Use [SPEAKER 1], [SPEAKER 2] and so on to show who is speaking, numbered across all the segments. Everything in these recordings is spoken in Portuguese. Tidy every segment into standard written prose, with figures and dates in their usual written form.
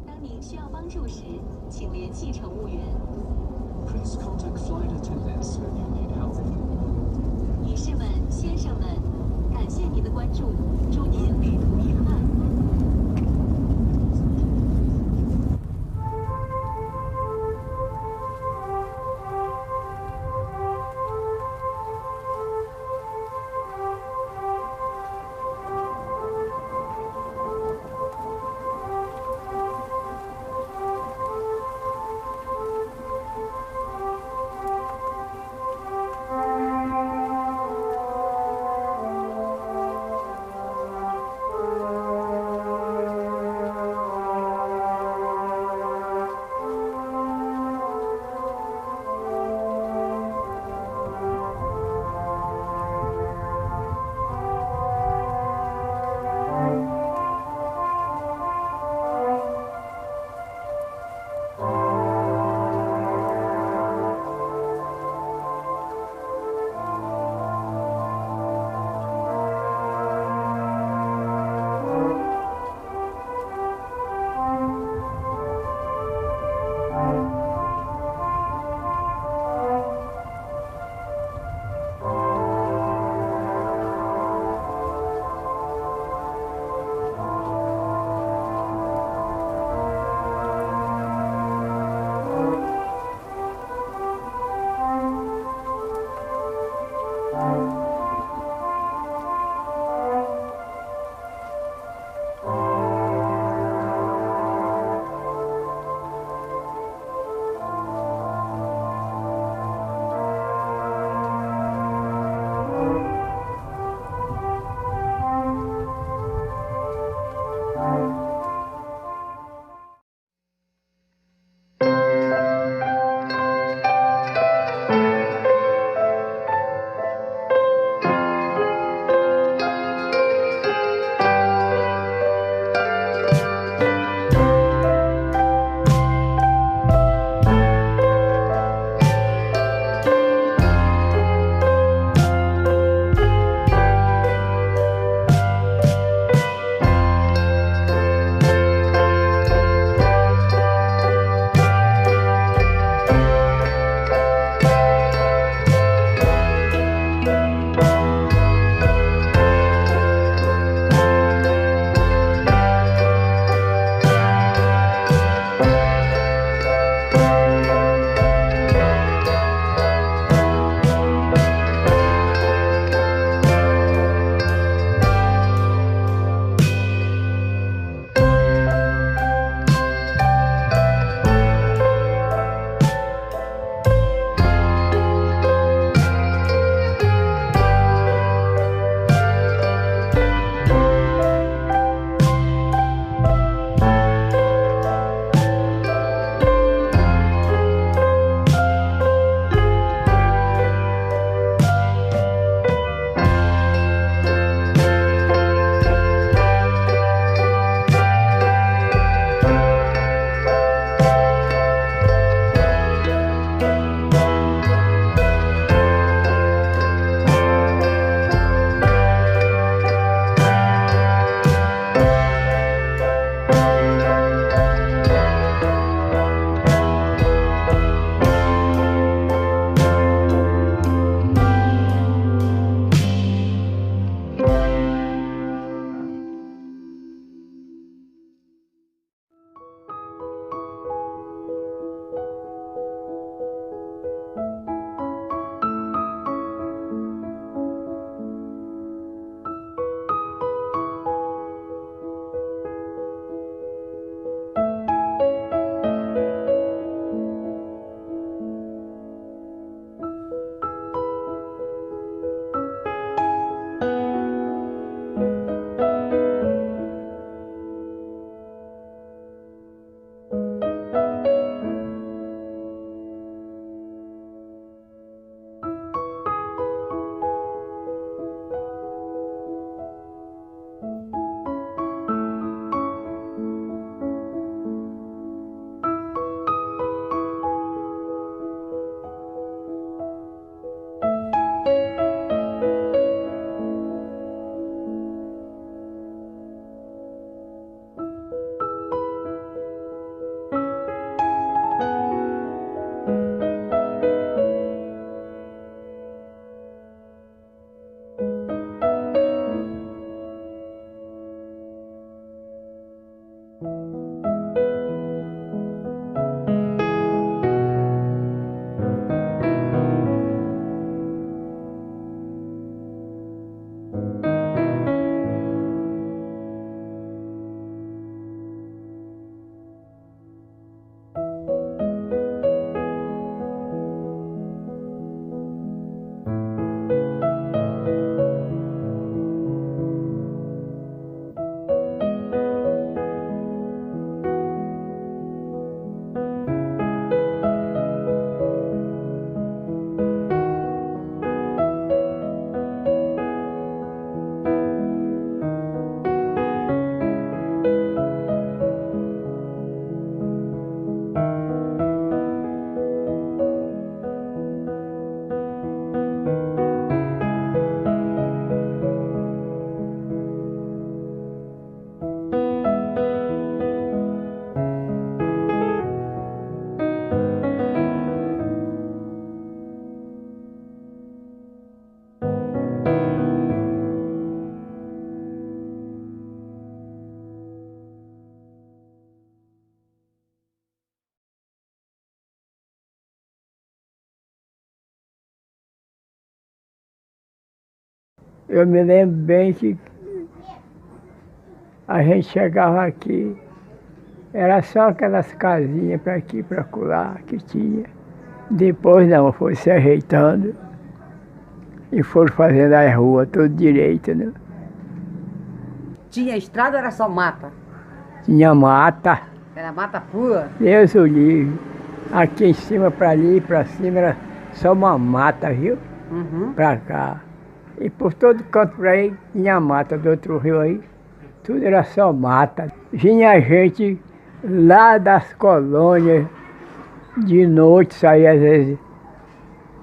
[SPEAKER 1] 当您需要帮助时，请联系乘务员。
[SPEAKER 2] Please contact flight attendants when you need help.
[SPEAKER 1] 女士们、先生们，感谢您的关注，祝您旅途愉快。
[SPEAKER 3] Eu me lembro bem que a gente chegava aqui, era só aquelas casinhas para aqui, para colar que tinha. Depois não, foi se ajeitando e foram fazendo as ruas tudo direito, né?
[SPEAKER 4] Tinha estrada ou era só mata?
[SPEAKER 3] Tinha mata,
[SPEAKER 4] Era mata pura?
[SPEAKER 3] Deus o livre. Aqui em cima, para ali, para cima, era só uma mata, viu?
[SPEAKER 4] Uhum.
[SPEAKER 3] Para cá. E por todo canto por aí tinha mata do outro rio aí. Tudo era só mata. Vinha gente lá das colônias, de noite, saía às vezes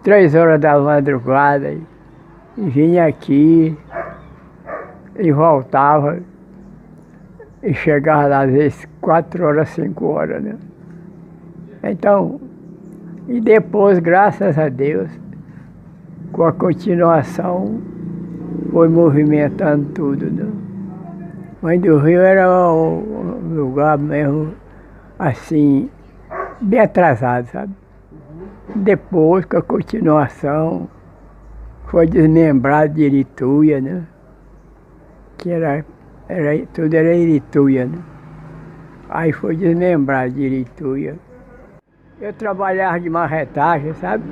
[SPEAKER 3] 3 horas da madrugada. E vinha aqui e voltava. E chegava lá às vezes 4 horas, 5 horas, né? Então, e depois, graças a Deus, com a continuação, foi movimentando tudo, né? Mãe do Rio era um lugar mesmo, assim, bem atrasado, sabe? Depois, com a continuação, foi desmembrado de Irituia, né? Que tudo era Irituia, né? Aí foi desmembrado de Irituia. Eu trabalhava de marretagem, sabe?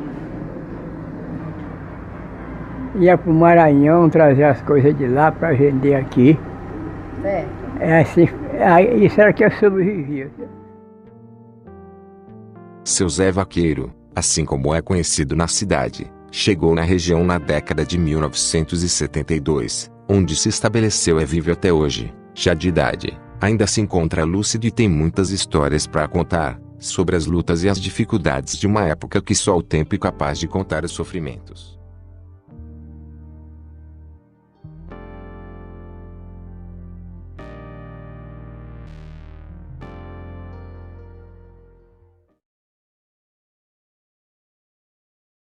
[SPEAKER 3] Ia para o Maranhão trazer as coisas de lá para vender aqui. É assim, isso era que eu sobrevivia.
[SPEAKER 5] Seu Zé Vaqueiro, assim como é conhecido na cidade, chegou na região na década de 1972, onde se estabeleceu e vive até hoje. Já de idade, ainda se encontra lúcido e tem muitas histórias para contar, sobre as lutas e as dificuldades de uma época que só o tempo é capaz de contar os sofrimentos.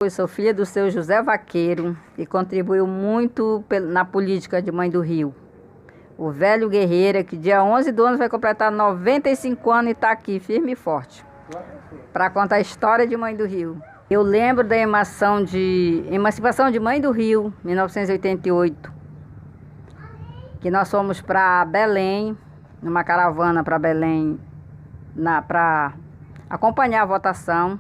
[SPEAKER 6] Eu sou filha do seu José Vaqueiro e contribuiu muito na política de Mãe do Rio. O velho guerreiro que dia 11 do ano vai completar 95 anos e está aqui firme e forte para contar a história de Mãe do Rio. Eu lembro da emancipação de Mãe do Rio, 1988, que nós fomos para Belém, numa caravana para Belém, para acompanhar a votação.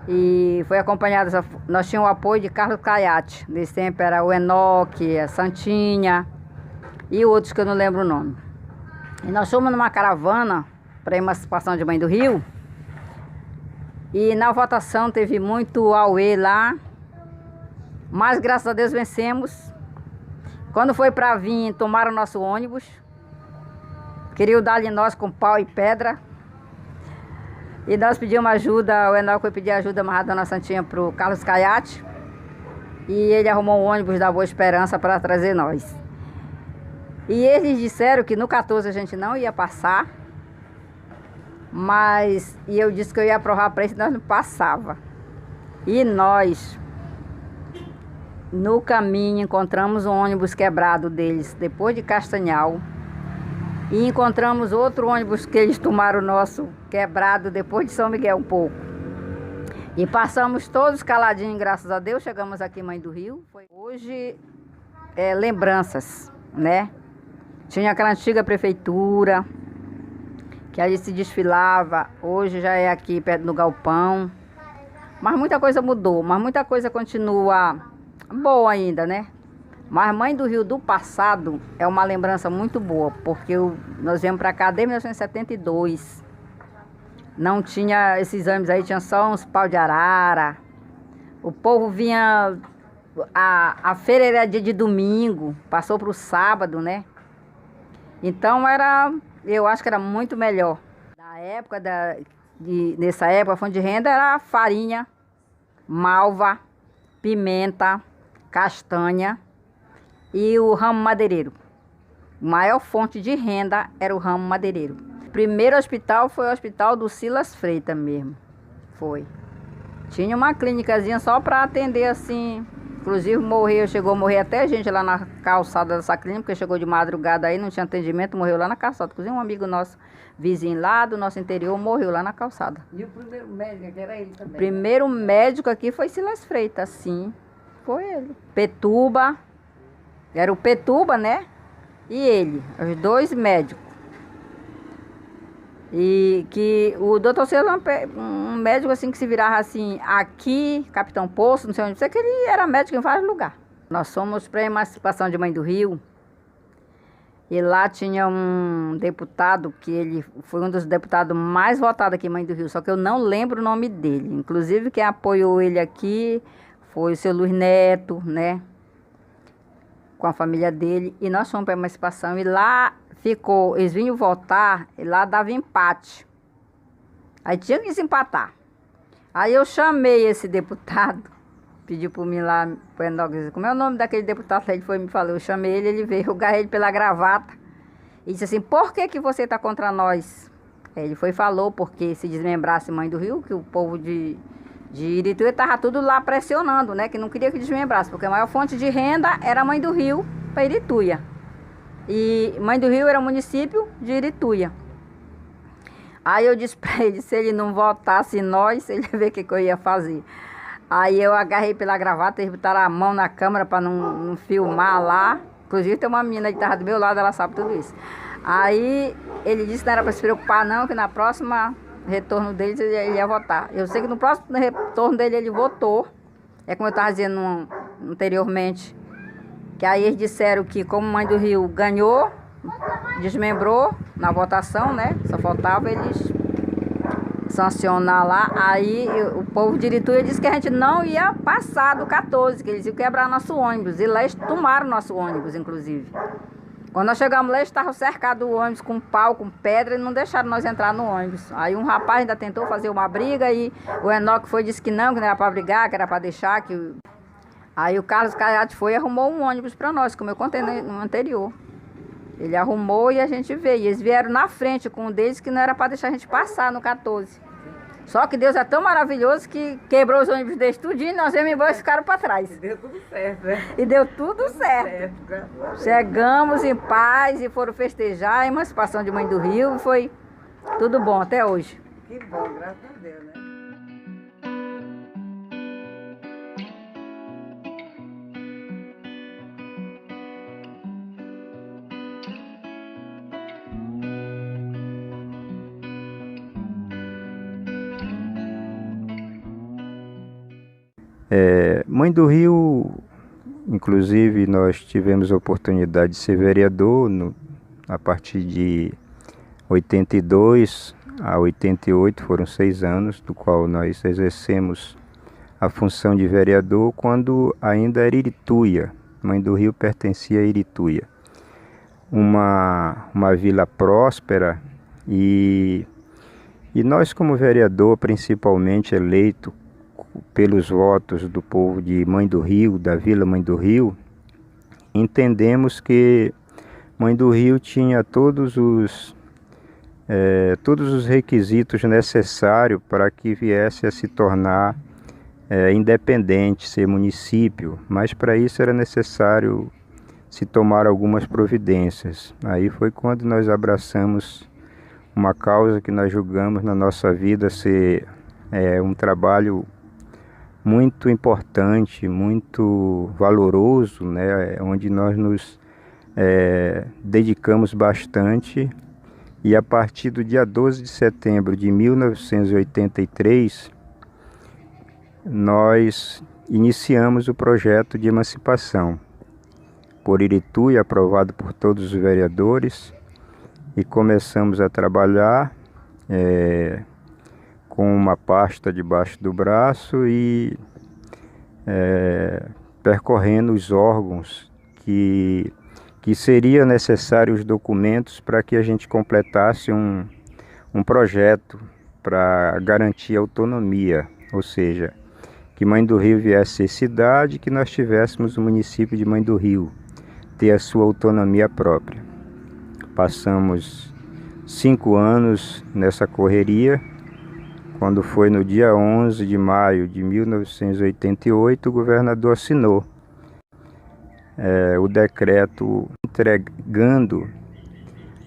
[SPEAKER 6] E foi acompanhado, nós tínhamos o apoio de Carlos Caiate. Nesse tempo era o Enoque, a Santinha e outros que eu não lembro o nome. E nós fomos numa caravana para a emancipação de Mãe do Rio. E na votação teve muito auê lá, mas graças a Deus vencemos. Quando foi para vir, tomaram nosso ônibus. Queriam dar-lhe nós com pau e pedra. E nós pedimos ajuda, o Enoque foi pedir ajuda amarrado da Dona Santinha para o Carlos Caiate. E ele arrumou um ônibus da Boa Esperança para trazer nós. E eles disseram que no 14 a gente não ia passar. E eu disse que eu ia provar para eles e nós não passava. E nós, no caminho, encontramos um ônibus quebrado deles, depois de Castanhal. E encontramos outro ônibus que eles tomaram o nosso quebrado depois de São Miguel um pouco. E passamos todos caladinhos, graças a Deus. Chegamos aqui em Mãe do Rio. Hoje, lembranças, né? Tinha aquela antiga prefeitura, que ali se desfilava. Hoje já é aqui perto do galpão. Mas muita coisa mudou, mas muita coisa continua boa ainda, né? Mas Mãe do Rio do passado é uma lembrança muito boa, porque nós viemos para cá desde 1972. Não tinha esses exames aí, tinha só uns pau de arara. O povo vinha... A feira era dia de domingo, passou para o sábado, né? Então eu acho que era muito melhor. Nessa época, a fonte de renda era farinha, malva, pimenta, castanha e o ramo madeireiro. A maior fonte de renda era o ramo madeireiro. O primeiro hospital foi o hospital do Silas Freitas mesmo. Foi. Tinha uma clínicazinha só para atender assim. Inclusive chegou a morrer até gente lá na calçada dessa clínica, porque chegou de madrugada aí, não tinha atendimento, morreu lá na calçada. Inclusive um amigo nosso, vizinho lá do nosso interior, morreu lá na calçada.
[SPEAKER 4] E o primeiro médico aqui era ele também?
[SPEAKER 6] O primeiro médico aqui foi Silas Freitas, sim. Foi ele. Petuba, era o Petuba, né? E ele, os dois médicos. E que o doutor Celão, um médico assim que se virava assim, aqui, Capitão Poço, não sei onde, sei que ele era médico em vários lugares. Nós fomos para a emancipação de Mãe do Rio. E lá tinha um deputado, que ele foi um dos deputados mais votados aqui em Mãe do Rio, só que eu não lembro o nome dele. Inclusive quem apoiou ele aqui foi o seu Luiz Neto, né? Com a família dele. E nós fomos para a emancipação e lá ficou, eles vinham votar e lá dava empate. Aí tinha que desempatar. Aí eu chamei esse deputado, pediu por mim lá, como é o nome daquele deputado? Ele foi e me falou, eu chamei ele, ele veio, eu agarrei ele pela gravata e disse assim, por que você está contra nós? Aí ele foi e falou, porque se desmembrasse Mãe do Rio, que o povo de Irituia estava tudo lá pressionando, né? Que não queria que desmembrasse, porque a maior fonte de renda era Mãe do Rio para Irituia. E Mãe do Rio era o município de Irituia. Aí eu disse para ele, se ele não votasse nós, ele ia ver o que eu ia fazer. Aí eu agarrei pela gravata, eles botaram a mão na câmera para não filmar lá. Inclusive tem uma menina que estava do meu lado, ela sabe tudo isso. Aí ele disse que não era para se preocupar não, que na próxima retorno dele ele ia votar. Eu sei que no próximo retorno dele ele votou. É como eu estava dizendo anteriormente. Que aí eles disseram que como Mãe do Rio ganhou, desmembrou na votação, né? Só faltava eles sancionar lá. Aí o povo de Irituia disse que a gente não ia passar do 14, que eles iam quebrar nosso ônibus. E lá eles tomaram nosso ônibus, inclusive. Quando nós chegamos lá, eles estavam cercados o ônibus com pau, com pedra, e não deixaram nós entrar no ônibus. Aí um rapaz ainda tentou fazer uma briga e o Enoque foi e disse que não era para brigar, que era para deixar. Aí o Carlos Caiate foi e arrumou um ônibus para nós, como eu contei no anterior. Ele arrumou e a gente veio. Eles vieram na frente com um deles que não era para deixar a gente passar no 14. Só que Deus é tão maravilhoso que quebrou os ônibus deles tudinho e nós viemos embora e ficaram para trás.
[SPEAKER 4] E deu tudo certo, né?
[SPEAKER 6] E deu tudo certo. Chegamos em paz e foram festejar a emancipação de Mãe do Rio. E foi tudo bom até hoje.
[SPEAKER 4] Que bom, graças a Deus, né?
[SPEAKER 7] Mãe do Rio, inclusive nós tivemos a oportunidade de ser vereador a partir de 82 a 88, foram 6 anos, do qual nós exercemos a função de vereador quando ainda era Irituia. Mãe do Rio pertencia a Irituia, uma vila próspera e nós como vereador, principalmente eleito pelos votos do povo de Mãe do Rio, da Vila Mãe do Rio, entendemos que Mãe do Rio tinha todos os requisitos necessários para que viesse a se tornar independente, ser município, mas para isso era necessário se tomar algumas providências. Aí foi quando nós abraçamos uma causa que nós julgamos na nossa vida ser um trabalho muito importante, muito valoroso, né? Onde nós nos dedicamos bastante. E a partir do dia 12 de setembro de 1983, nós iniciamos o projeto de emancipação por Irituia, aprovado por todos os vereadores, e começamos a trabalhar com uma pasta debaixo do braço e percorrendo os órgãos que seria necessário os documentos para que a gente completasse um projeto para garantir a autonomia, ou seja, que Mãe do Rio viesse ser cidade, que nós tivéssemos o município de Mãe do Rio, ter a sua autonomia própria. Passamos 5 anos nessa correria. Quando foi no dia 11 de maio de 1988, o governador assinou o decreto entregando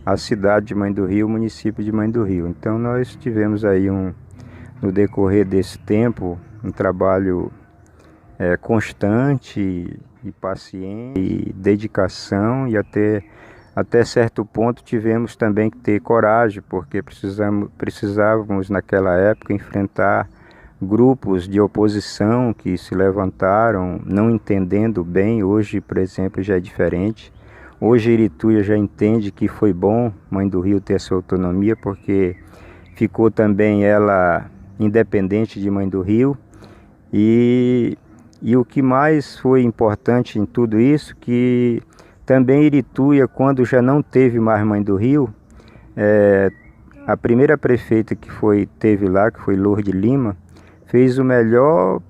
[SPEAKER 7] a cidade de Mãe do Rio, o município de Mãe do Rio. Então nós tivemos aí no decorrer desse tempo um trabalho constante e paciente, e dedicação, e até certo ponto tivemos também que ter coragem, porque precisávamos naquela época enfrentar grupos de oposição que se levantaram não entendendo bem. Hoje, por exemplo, já é diferente. Hoje Irituia já entende que foi bom Mãe do Rio ter sua autonomia, porque ficou também ela independente de Mãe do Rio. E o que mais foi importante em tudo isso, que também Irituia, quando já não teve mais Mãe do Rio, a primeira prefeita que teve lá, que foi Lourdes Lima, fez o melhor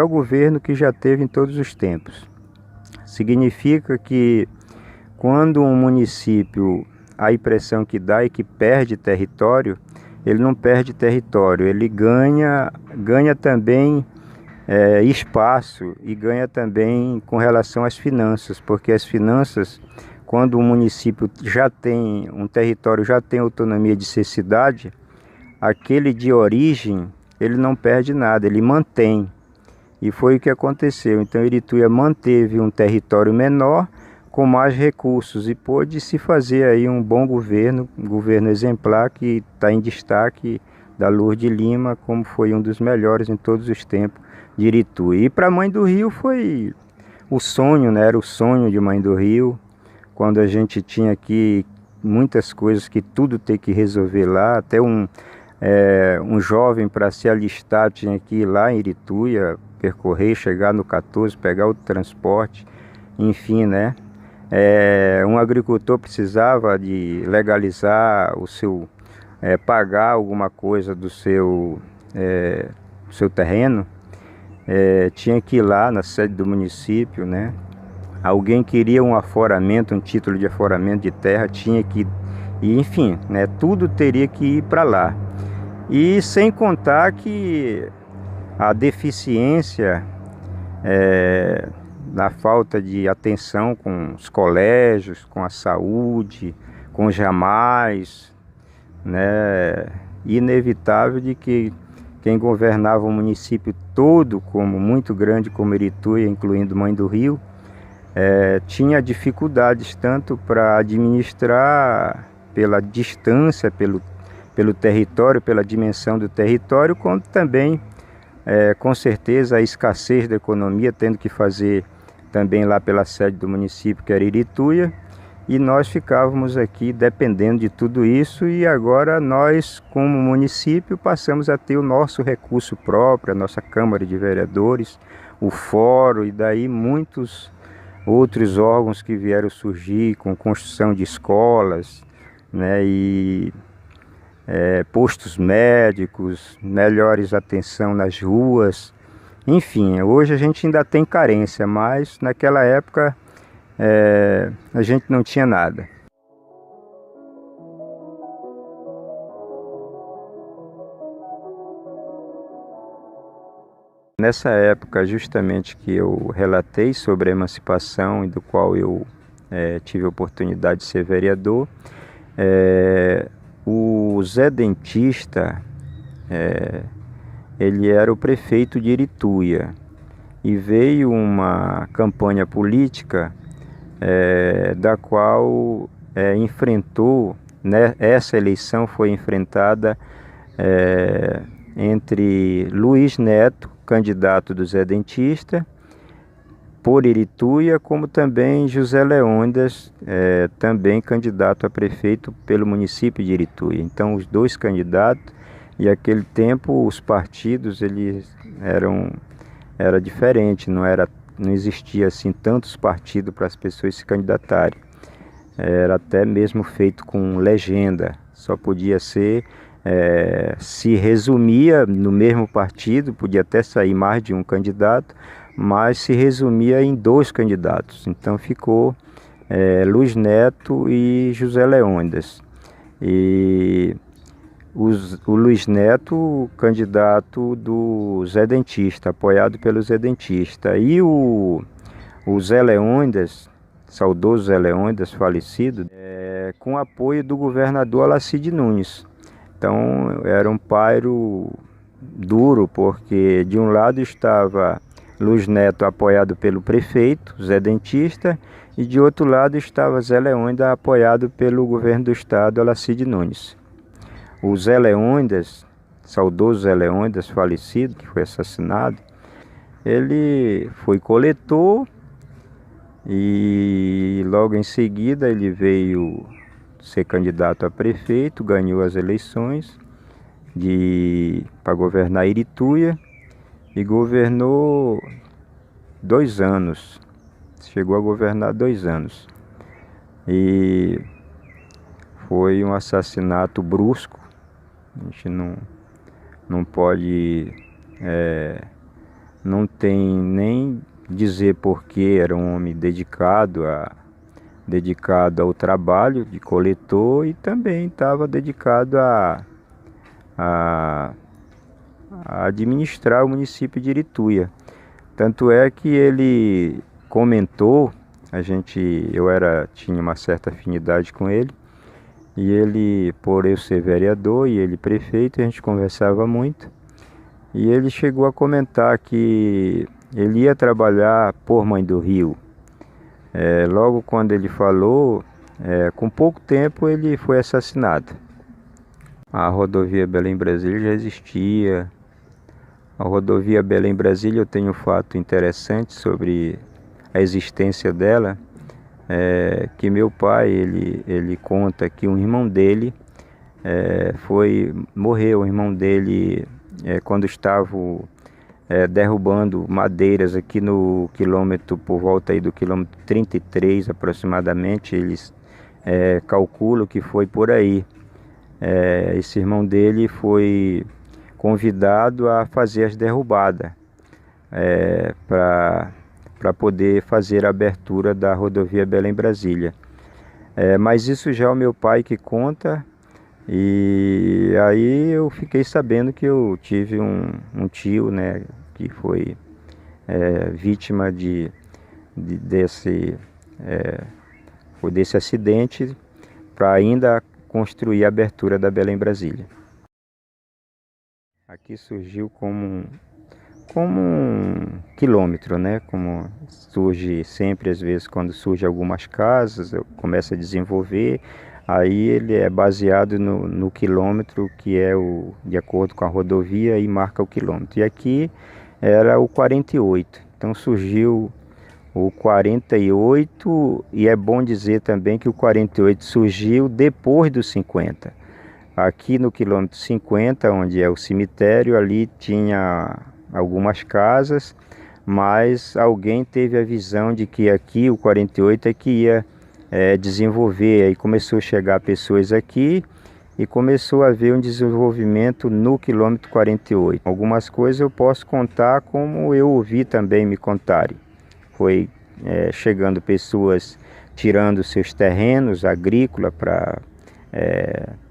[SPEAKER 7] governo que já teve em todos os tempos. Significa que quando um município, a impressão que dá é que perde território, ele não perde território, ele ganha também espaço, e ganha também com relação às finanças, porque as finanças, quando um município já tem, um território já tem autonomia de ser cidade, aquele de origem, ele não perde nada, ele mantém. E foi o que aconteceu. Então Irituia manteve um território menor com mais recursos e pôde se fazer aí um bom governo, um governo exemplar que está em destaque, da Lourdes Lima, como foi um dos melhores em todos os tempos de Irituia. E para Mãe do Rio foi o sonho, né? Era o sonho de Mãe do Rio, quando a gente tinha aqui muitas coisas que tudo tem que resolver lá, até um jovem para se alistar tinha que ir lá em Irituia, percorrer, chegar no 14, pegar o transporte, enfim, né? Um agricultor precisava de legalizar o seu, pagar alguma coisa do seu terreno, tinha que ir lá na sede do município, né? Alguém queria um aforamento, um título de aforamento de terra, tinha que, e enfim, né? Tudo teria que ir para lá. E sem contar que a deficiência na falta de atenção com os colégios, com a saúde, com os ramais, né? Inevitável de que quem governava o município todo, como muito grande como Irituia, incluindo Mãe do Rio, tinha dificuldades tanto para administrar pela distância, pelo território, pela dimensão do território, quanto também, com certeza, a escassez da economia, tendo que fazer também lá pela sede do município, que era Irituia, e nós ficávamos aqui dependendo de tudo isso, e agora nós, como município, passamos a ter o nosso recurso próprio, a nossa Câmara de Vereadores, o Fórum, e daí muitos outros órgãos que vieram surgir com construção de escolas, né, e postos médicos, melhores atenção nas ruas, enfim, hoje a gente ainda tem carência, mas naquela época a gente não tinha nada. Nessa época, justamente que eu relatei sobre a emancipação e do qual eu tive a oportunidade de ser vereador, o Zé Dentista, ele era o prefeito de Irituia, e veio uma campanha política da qual enfrentou, né, essa eleição foi enfrentada entre Luiz Neto, candidato do Zé Dentista, por Irituia, como também José Leônidas, também candidato a prefeito pelo município de Irituia. Então, os dois candidatos, e naquele tempo os partidos eles era diferente, não existia assim tantos partidos para as pessoas se candidatarem. Era até mesmo feito com legenda, só podia ser, se resumia no mesmo partido, podia até sair mais de um candidato, mas se resumia em dois candidatos. Então ficou Luiz Neto e José Leônidas. E o Luiz Neto, candidato do Zé Dentista, apoiado pelo Zé Dentista. E o Zé Leônidas, saudoso Zé Leônidas, falecido, com apoio do governador Alacide Nunes. Então era um pairo duro, porque de um lado estava Luz Neto apoiado pelo prefeito, Zé Dentista, e de outro lado estava Zé Leônidas apoiado pelo governo do estado, Alacide Nunes. O Zé Leônidas, saudoso Zé Leônidas, falecido, que foi assassinado, ele foi coletor e logo em seguida ele veio ser candidato a prefeito, ganhou as eleições para governar Irituia e governou 2 anos. Chegou a governar 2 anos. E foi um assassinato brusco. A gente não pode, não tem nem dizer porque era um homem dedicado ao trabalho de coletor e também estava dedicado a administrar o município de Irituia. Tanto é que ele comentou, tinha uma certa afinidade com ele, e ele, por eu ser vereador e ele prefeito, a gente conversava muito, e ele chegou a comentar que ele ia trabalhar por Mãe do Rio. Logo quando ele falou, com pouco tempo ele foi assassinado. A rodovia Belém-Brasília já existia. A rodovia Belém-Brasília, eu tenho um fato interessante sobre a existência dela, que meu pai, ele conta que um irmão dele morreu. O irmão dele, quando estava derrubando madeiras aqui no quilômetro, por volta aí do quilômetro 33 aproximadamente, eles calculam que foi por aí. Esse irmão dele foi convidado a fazer as derrubadas para poder fazer a abertura da rodovia Belém-Brasília. Mas isso já é o meu pai que conta, e aí eu fiquei sabendo que eu tive um tio, né, que foi vítima desse acidente para ainda construir a abertura da Belém-Brasília. Aqui surgiu como um quilômetro, né? Como surge sempre, às vezes, quando surge algumas casas, começa a desenvolver, aí ele é baseado no quilômetro que é de acordo com a rodovia e marca o quilômetro. E aqui era o 48, então surgiu o 48, e é bom dizer também que o 48 surgiu depois do 50. Aqui no quilômetro 50, onde é o cemitério, ali tinha algumas casas, mas alguém teve a visão de que aqui o 48 é que ia desenvolver. Aí começou a chegar pessoas aqui e começou a haver um desenvolvimento no quilômetro 48. Algumas coisas eu posso contar como eu ouvi também me contarem. Foi chegando pessoas tirando seus terrenos agrícolas para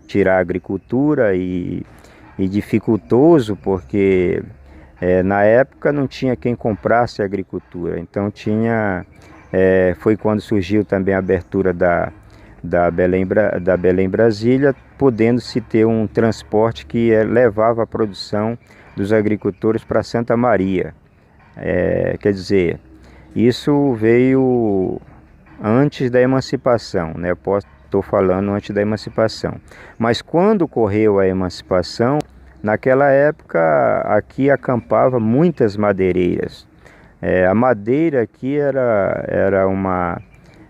[SPEAKER 7] tirar a agricultura, e dificultoso porque na época não tinha quem comprasse a agricultura. Então foi quando surgiu também a abertura da Belém-Brasília, podendo-se ter um transporte que levava a produção dos agricultores para Santa Maria. Quer dizer, isso veio antes da emancipação, né? Estou falando antes da emancipação. Mas quando ocorreu a emancipação, naquela época aqui acampava muitas madeireiras. A madeira aqui era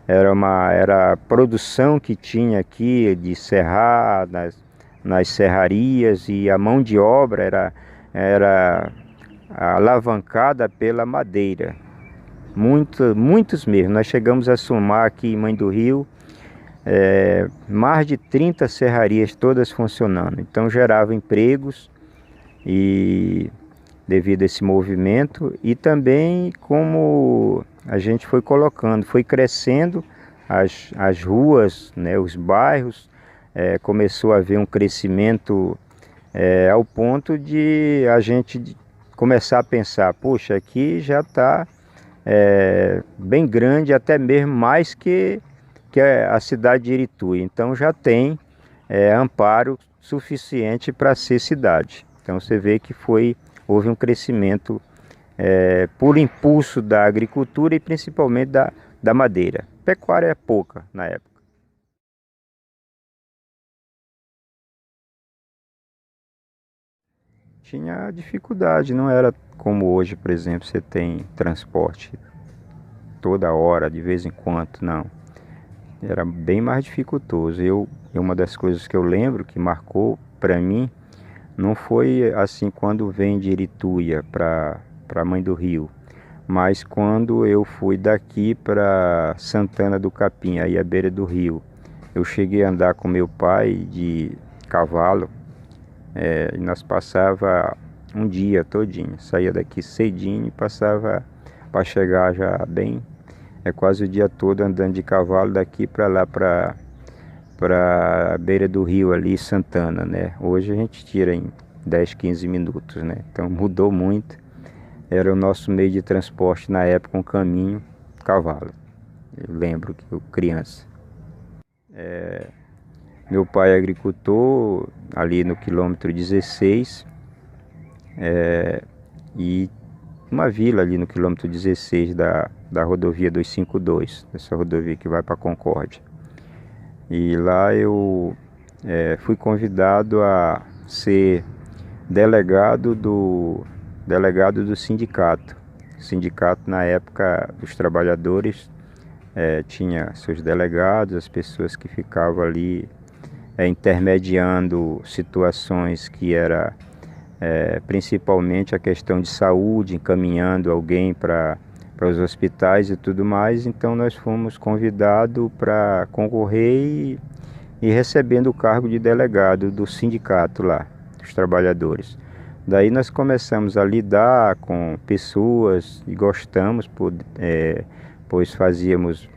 [SPEAKER 7] a produção que tinha aqui de serrar nas serrarias, e a mão de obra era alavancada pela madeira. Muitos mesmo. Nós chegamos a somar aqui em Mãe do Rio mais de 30 serrarias, todas funcionando. Então gerava empregos, e devido a esse movimento, e também como a gente foi colocando, foi crescendo as ruas, né, os bairros, começou a haver um crescimento ao ponto de a gente começar a pensar, poxa, aqui já está bem grande, até mesmo mais que a cidade de Irituia. Então já tem amparo suficiente para ser cidade. Então você vê que houve um crescimento por impulso da agricultura e principalmente da madeira. Pecuária é pouca na época. Tinha dificuldade, não era como hoje, por exemplo, você tem transporte toda hora, de vez em quando, não. Era bem mais dificultoso. Uma das coisas que eu lembro que marcou para mim não foi assim quando vem de Irituia para Mãe do Rio, mas quando eu fui daqui para Santana do Capim, aí à beira do rio. Eu cheguei a andar com meu pai de cavalo, e nós passava um dia todinho, saía daqui cedinho e passava para chegar já bem, quase o dia todo andando de cavalo daqui para lá, para a beira do rio ali, Santana, né? Hoje a gente tira em 10, 15 minutos, né? Então mudou muito. Era o nosso meio de transporte na época, um caminho, cavalo. Eu lembro que eu criança. Meu pai é agricultor ali no quilômetro 16, e uma vila ali no quilômetro 16 da rodovia 252, essa rodovia que vai para Concórdia. E lá eu fui convidado a ser delegado do sindicato. O sindicato, na época, dos trabalhadores, tinha seus delegados, as pessoas que ficavam ali intermediando situações que era principalmente a questão de saúde, encaminhando alguém para os hospitais e tudo mais. Então nós fomos convidados para concorrer e recebendo o cargo de delegado do sindicato lá, dos trabalhadores. Daí nós começamos a lidar com pessoas e gostamos, pois fazíamos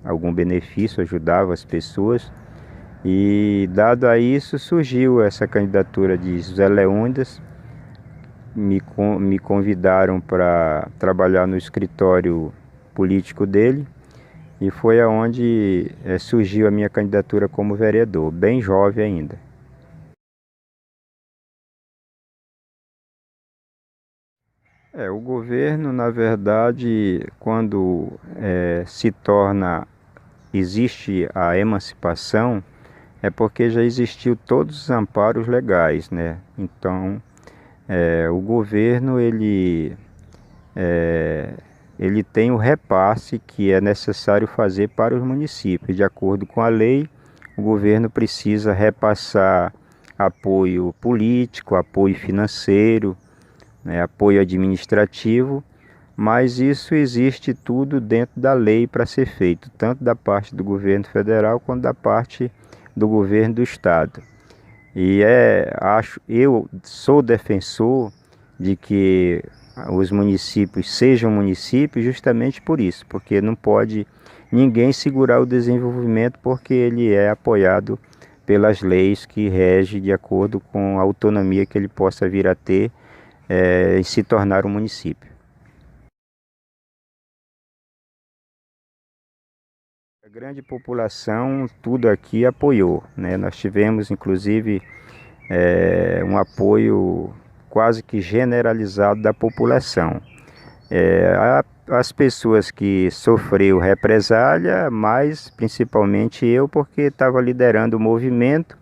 [SPEAKER 7] algum benefício, ajudava as pessoas. E dado a isso surgiu essa candidatura de José Leônidas. Me convidaram para trabalhar no escritório político dele e foi aonde surgiu a minha candidatura como vereador, bem jovem ainda. O governo, na verdade, quando existe a emancipação, é porque já existiu todos os amparos legais, né? Então, o governo ele tem o repasse que é necessário fazer para os municípios. De acordo com a lei, o governo precisa repassar apoio político, apoio financeiro, né, apoio administrativo, mas isso existe tudo dentro da lei para ser feito, tanto da parte do governo federal quanto da parte do governo do estado. E eu sou defensor de que os municípios sejam municípios justamente por isso, porque não pode ninguém segurar o desenvolvimento, porque ele é apoiado pelas leis que regem de acordo com a autonomia que ele possa vir a ter e se tornar um município. A grande população, tudo aqui apoiou, né? Nós tivemos, inclusive, um apoio quase que generalizado da população. As pessoas que sofreram represália, mas principalmente eu, porque estava liderando o movimento,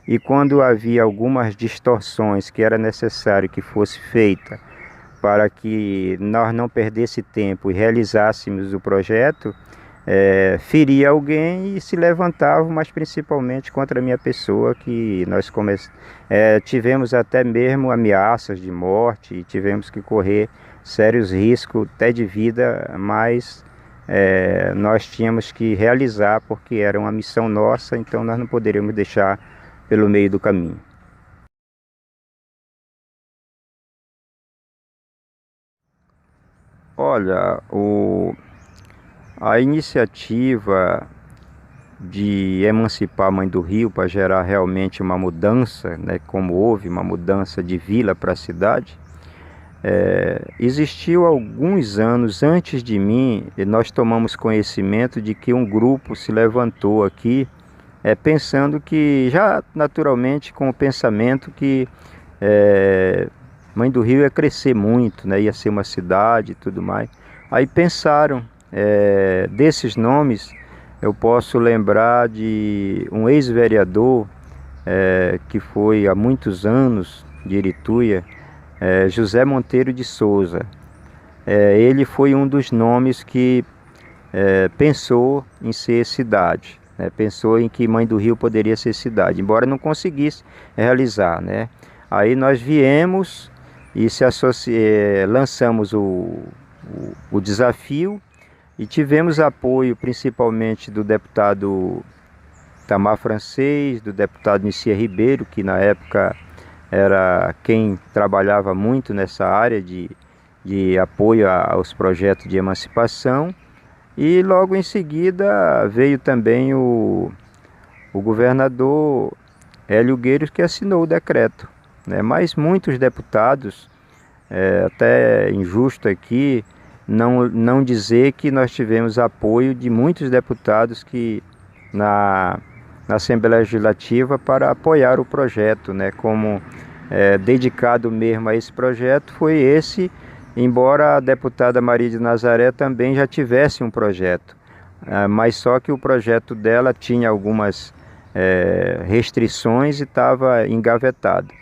[SPEAKER 7] e quando havia algumas distorções que era necessário que fosse feita para que nós não perdesse tempo e realizássemos o projeto, feria alguém e se levantavam, mas principalmente contra a minha pessoa, que nós tivemos até mesmo ameaças de morte e tivemos que correr sérios riscos até de vida, mas nós tínhamos que realizar porque era uma missão nossa, então nós não poderíamos deixar pelo meio do caminho. Olha, a iniciativa de emancipar a Mãe do Rio para gerar realmente uma mudança, né, como houve uma mudança de vila para a cidade, existiu alguns anos antes de mim, e nós tomamos conhecimento de que um grupo se levantou aqui, pensando que, já naturalmente com o pensamento que Mãe do Rio ia crescer muito, né? Ia ser uma cidade e tudo mais. Aí pensaram, desses nomes, eu posso lembrar de um ex-vereador que foi há muitos anos de Irituia, José Monteiro de Souza. Ele foi um dos nomes que pensou em ser cidade, né? Pensou em que Mãe do Rio poderia ser cidade, embora não conseguisse realizar, né? Aí nós viemos e lançamos o desafio e tivemos apoio principalmente do deputado Itamar Francês, do deputado Nicia Ribeiro, que na época era quem trabalhava muito nessa área de apoio aos projetos de emancipação. E logo em seguida veio também o governador Hélio Gueiros, que assinou o decreto, né? Mas muitos deputados, até injusto aqui não dizer que nós tivemos apoio de muitos deputados que na Assembleia Legislativa para apoiar o projeto, né? Como dedicado mesmo a esse projeto foi esse, embora a deputada Maria de Nazaré também já tivesse um projeto, mas só que o projeto dela tinha algumas restrições e estava engavetado.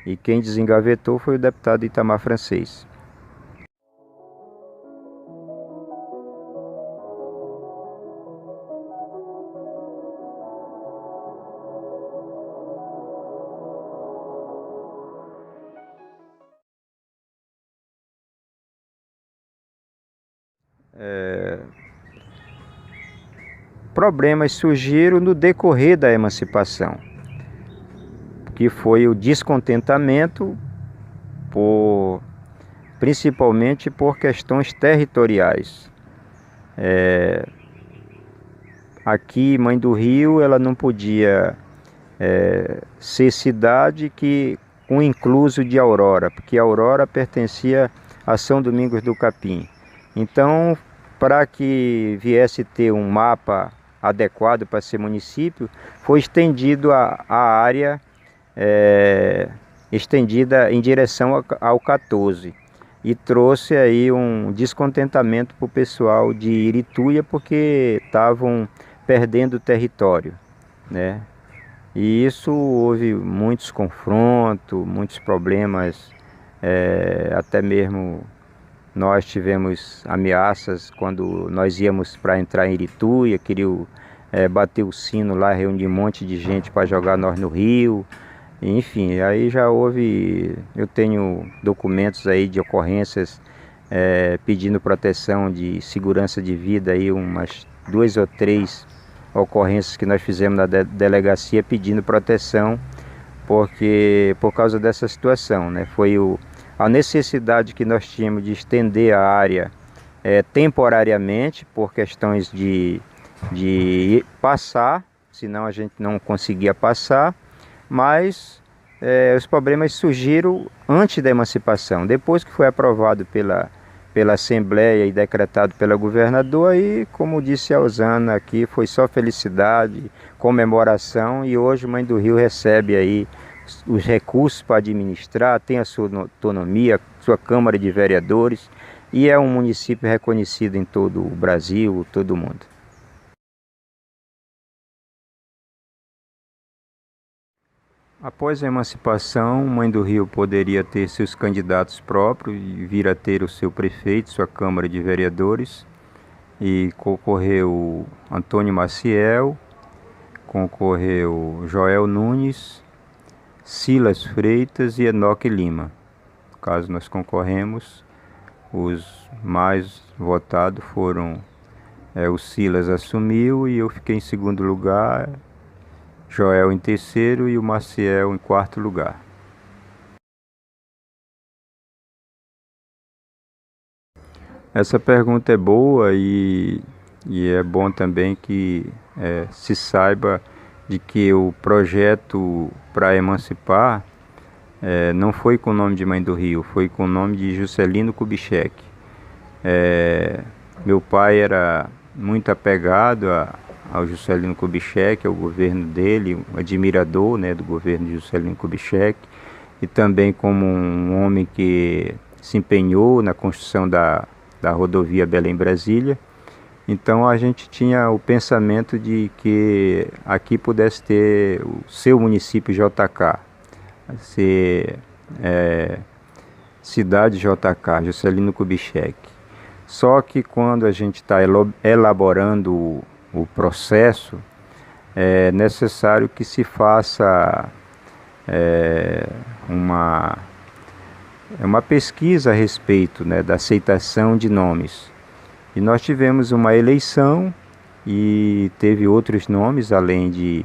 [SPEAKER 7] E quem desengavetou foi o deputado Itamar Francês. Problemas surgiram no decorrer da emancipação, que foi o descontentamento principalmente por questões territoriais. Aqui, Mãe do Rio, ela não podia ser cidade com incluso de Aurora, porque Aurora pertencia a São Domingos do Capim. Então, para que viesse ter um mapa adequado para ser município, foi estendido a área estendida em direção ao 14 e trouxe aí um descontentamento para o pessoal de Irituia, porque estavam perdendo território, né? E isso houve muitos confrontos, muitos problemas, até mesmo nós tivemos ameaças quando nós íamos para entrar em Irituia, queriam bater o sino lá, reunir um monte de gente para jogar nós no rio. Enfim, aí já houve, eu tenho documentos aí de ocorrências pedindo proteção de segurança de vida, aí umas 2 ou 3 ocorrências que nós fizemos na delegacia pedindo proteção, porque por causa dessa situação, né? Foi a necessidade que nós tínhamos de estender a área temporariamente, por questões de passar, senão a gente não conseguia passar, mas os problemas surgiram antes da emancipação. Depois que foi aprovado pela Assembleia e decretado pela governadora, e como disse a Osana aqui, foi só felicidade, comemoração, e hoje Mãe do Rio recebe aí os recursos para administrar, tem a sua autonomia, sua Câmara de Vereadores, e é um município reconhecido em todo o Brasil, todo o mundo. Após a emancipação, Mãe do Rio poderia ter seus candidatos próprios e vir a ter o seu prefeito, sua Câmara de Vereadores, e concorreu Antônio Maciel, concorreu Joel Nunes, Silas Freitas e Enoque Lima. No caso, nós concorremos, os mais votados foram o Silas assumiu e eu fiquei em segundo lugar, Joel em terceiro e o Maciel em quarto lugar. Essa pergunta é boa e é bom também que se saiba de que o projeto para emancipar não foi com o nome de Mãe do Rio, foi com o nome de Juscelino Kubitschek. Meu pai era muito apegado ao Juscelino Kubitschek, ao governo dele, um admirador, né, do governo de Juscelino Kubitschek, e também como um homem que se empenhou na construção da rodovia Belém-Brasília. Então a gente tinha o pensamento de que aqui pudesse ter o seu município JK, ser cidade JK, Juscelino Kubitschek. Só que quando a gente está elaborando o processo, é necessário que se faça uma pesquisa a respeito, né, da aceitação de nomes. E nós tivemos uma eleição e teve outros nomes, além de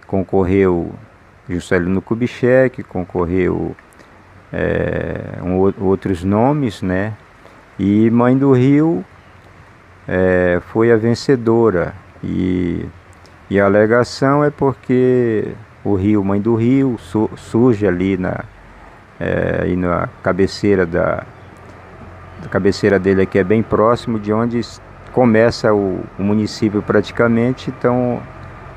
[SPEAKER 7] concorreu Juscelino Kubitschek, concorreu outros nomes, né? E Mãe do Rio foi a vencedora. E a alegação é porque o rio Mãe do Rio surge ali na cabeceira a cabeceira dele aqui é bem próximo de onde começa o município praticamente. Então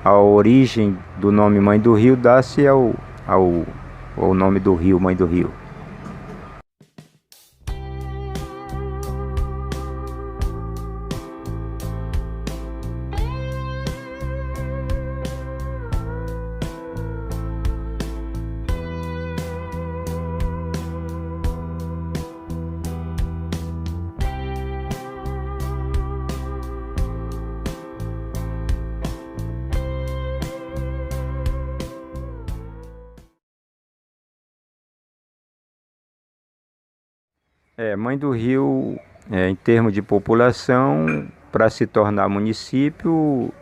[SPEAKER 7] a origem do nome Mãe do Rio dá-se ao nome do rio Mãe do Rio. Mãe do Rio, em termos de população, para se tornar município,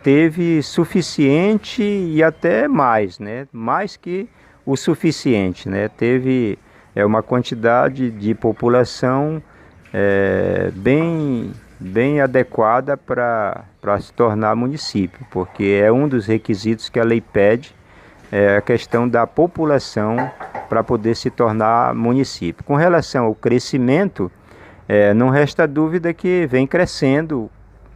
[SPEAKER 7] teve suficiente e até mais, né? Mais que o suficiente, né? Teve uma quantidade de população bem adequada para se tornar município, porque é um dos requisitos que a lei pede, a questão da população para poder se tornar município. Com relação ao crescimento, não resta dúvida que vem crescendo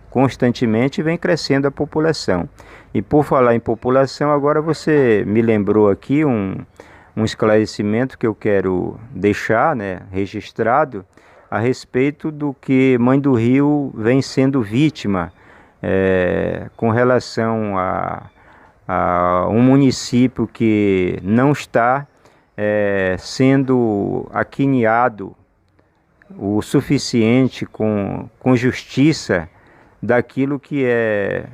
[SPEAKER 7] constantemente, vem crescendo a população. E por falar em população, agora você me lembrou aqui um esclarecimento que eu quero deixar, né, registrado a respeito do que Mãe do Rio vem sendo vítima com relação a um município que não está sendo aquiniado o suficiente com justiça daquilo que é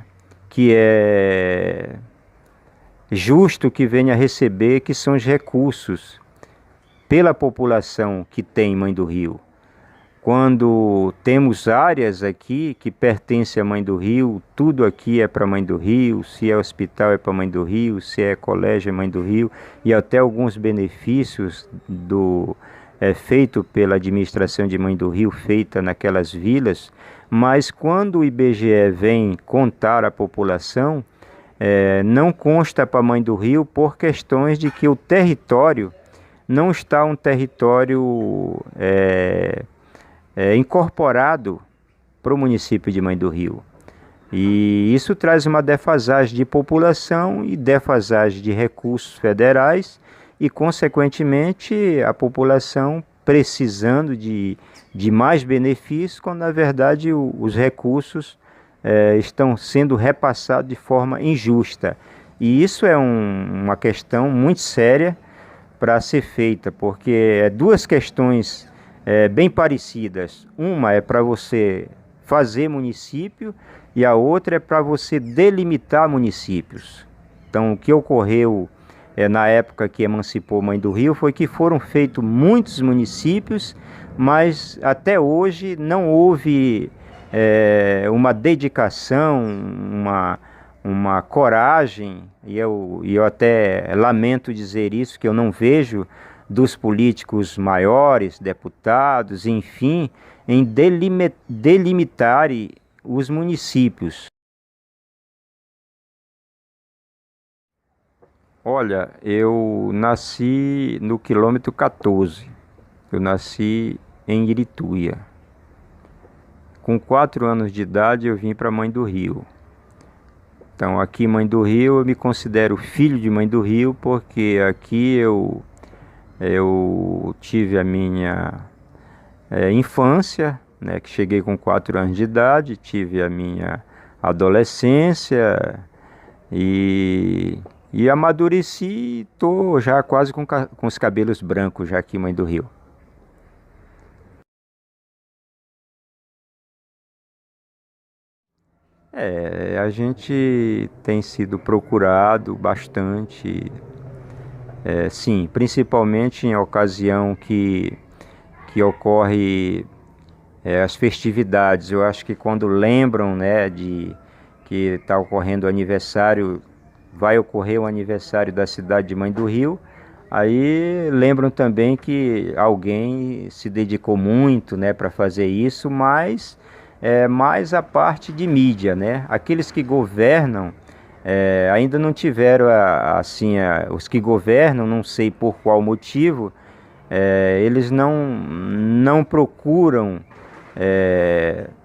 [SPEAKER 7] justo que venha a receber, que são os recursos pela população que tem Mãe do Rio. Quando temos áreas aqui que pertencem à Mãe do Rio, tudo aqui é para Mãe do Rio, se é hospital é para Mãe do Rio, se é colégio é Mãe do Rio, e até alguns benefícios feito pela administração de Mãe do Rio, feita naquelas vilas. Mas quando o IBGE vem contar a população, não consta para Mãe do Rio por questões de que o território não está um território incorporado para o município de Mãe do Rio. E isso traz uma defasagem de população e defasagem de recursos federais e, consequentemente, a população precisando de mais benefícios, quando, na verdade, os recursos estão sendo repassados de forma injusta. E isso é uma questão muito séria para ser feita, porque duas questões bem parecidas. Uma é para você fazer município e a outra é para você delimitar municípios. Então, o que ocorreu na época que emancipou Mãe do Rio foi que foram feitos muitos municípios, mas até hoje não houve uma dedicação, uma coragem, e eu até lamento dizer isso, que eu não vejo dos políticos maiores, deputados, enfim, em delimitarem os municípios. Olha, eu nasci no quilômetro 14, eu nasci em Irituia. Com 4 anos de idade eu vim para Mãe do Rio. Então aqui em Mãe do Rio eu me considero filho de Mãe do Rio, porque aqui eu Eu tive a minha infância, né, que cheguei com 4 anos de idade, tive a minha adolescência e amadureci e tô já quase com os cabelos brancos já aqui em Mãe do Rio. A gente tem sido procurado bastante, sim, principalmente em ocasião que ocorre as festividades. Eu acho que quando lembram, né, de que está ocorrendo o aniversário, vai ocorrer o aniversário da cidade de Mãe do Rio, aí lembram também que alguém se dedicou muito, né, para fazer isso, mas mais a parte de mídia, né? Aqueles que governam ainda não tiveram os que governam, não sei por qual motivo, eles não procuram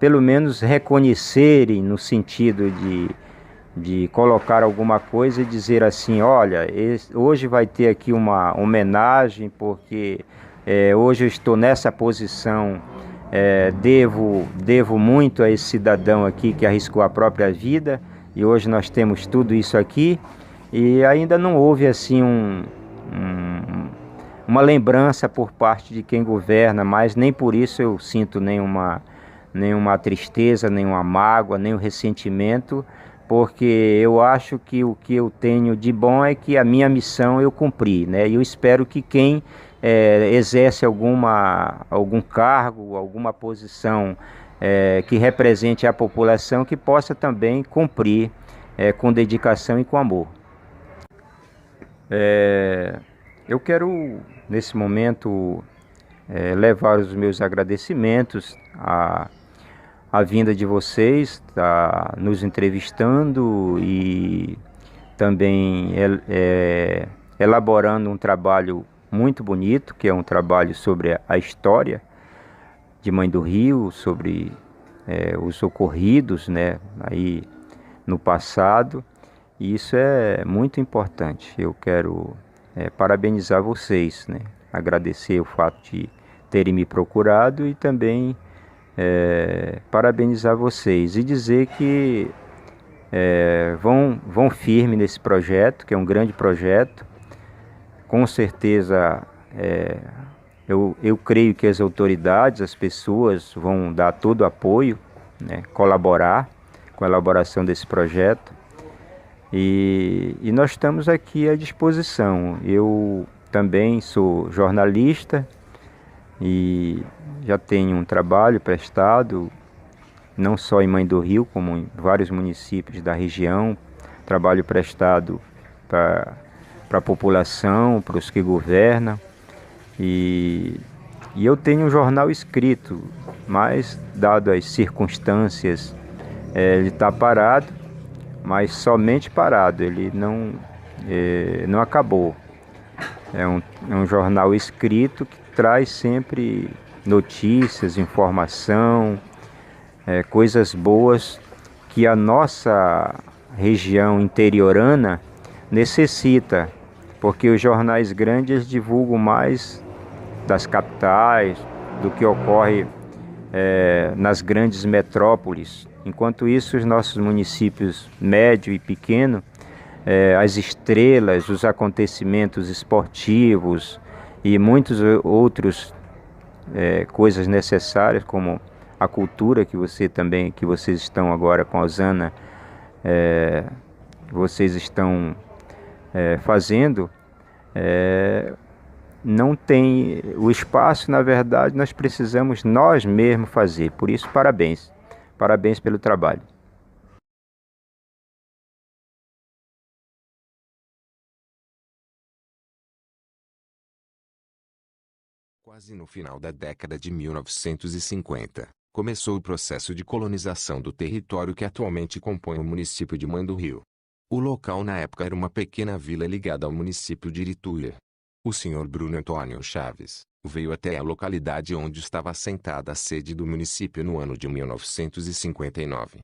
[SPEAKER 7] pelo menos reconhecerem no sentido de colocar alguma coisa e dizer assim, olha, hoje vai ter aqui uma homenagem porque hoje eu estou nessa posição, devo muito a esse cidadão aqui que arriscou a própria vida e hoje nós temos tudo isso aqui, e ainda não houve assim uma lembrança por parte de quem governa, mas nem por isso eu sinto nenhuma tristeza, nenhuma mágoa, nenhum ressentimento, porque eu acho que o que eu tenho de bom é que a minha missão eu cumpri, né? E eu espero que quem exerce algum cargo, alguma posição que represente a população, que possa também cumprir com dedicação e com amor. Eu quero, nesse momento, levar os meus agradecimentos à vinda de vocês, tá, nos entrevistando e também elaborando um trabalho muito bonito, que é um trabalho sobre a história de Mãe do Rio, sobre os ocorridos, né, aí no passado. E isso é muito importante. Eu quero parabenizar vocês, né, agradecer o fato de terem me procurado e também parabenizar vocês e dizer que vão firme nesse projeto, que é um grande projeto. Com certeza, eu creio que as autoridades, as pessoas vão dar todo o apoio, né, colaborar com a elaboração desse projeto. E nós estamos aqui à disposição. Eu também sou jornalista e já tenho um trabalho prestado, não só em Mãe do Rio, como em vários municípios da região, trabalho prestado para a população, para os que governam. E eu tenho um jornal escrito, mas dado as circunstâncias, ele está parado, mas somente parado, ele não acabou. É um jornal escrito que traz sempre notícias, informação, coisas boas que a nossa região interiorana necessita, porque os jornais grandes divulgam mais das capitais, do que ocorre nas grandes metrópoles. Enquanto isso, os nossos municípios médio e pequeno, as estrelas, os acontecimentos esportivos e muitos outros coisas necessárias, como a cultura que vocês estão agora com a Osana, vocês estão fazendo, não tem o espaço. Na verdade, nós precisamos nós mesmos fazer. Por isso, parabéns pelo trabalho.
[SPEAKER 5] Quase no final da década de 1950, começou o processo de colonização do território que atualmente compõe o município de Mãe do Rio. O local na época era uma pequena vila ligada ao município de Irituia. O Sr. Bruno Antônio Chaves veio até a localidade onde estava assentada a sede do município no ano de 1959.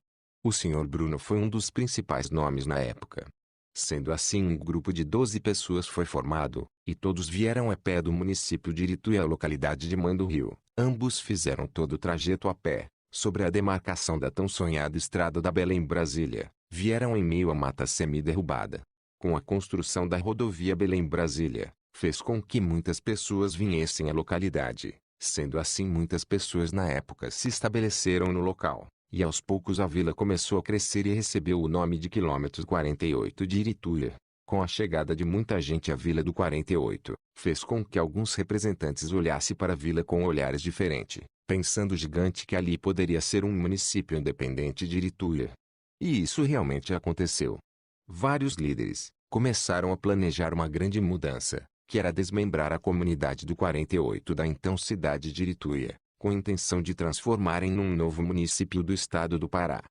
[SPEAKER 5] O Sr. Bruno foi um dos principais nomes na época. Sendo assim, um grupo de 12 pessoas foi formado, e todos vieram a pé do município de Irituí à localidade de Mandu-Rio. Ambos fizeram todo o trajeto a pé, sobre a demarcação da tão sonhada estrada da Belém-Brasília. Vieram em meio à mata semi-derrubada. Com a construção da rodovia Belém-Brasília, fez com que muitas pessoas viessem à localidade. Sendo assim, muitas pessoas na época se estabeleceram no local, e aos poucos a vila começou a crescer e recebeu o nome de quilômetro 48 de Irituí. Com a chegada de muita gente à vila do 48, fez com que alguns representantes olhassem para a vila com olhares diferentes, pensando gigante que ali poderia ser um município independente de Irituí. E isso realmente aconteceu. Vários líderes começaram a planejar uma grande mudança, que era desmembrar a comunidade do 48 da então cidade de Irituí, com a intenção de transformarem num novo município do estado do Pará.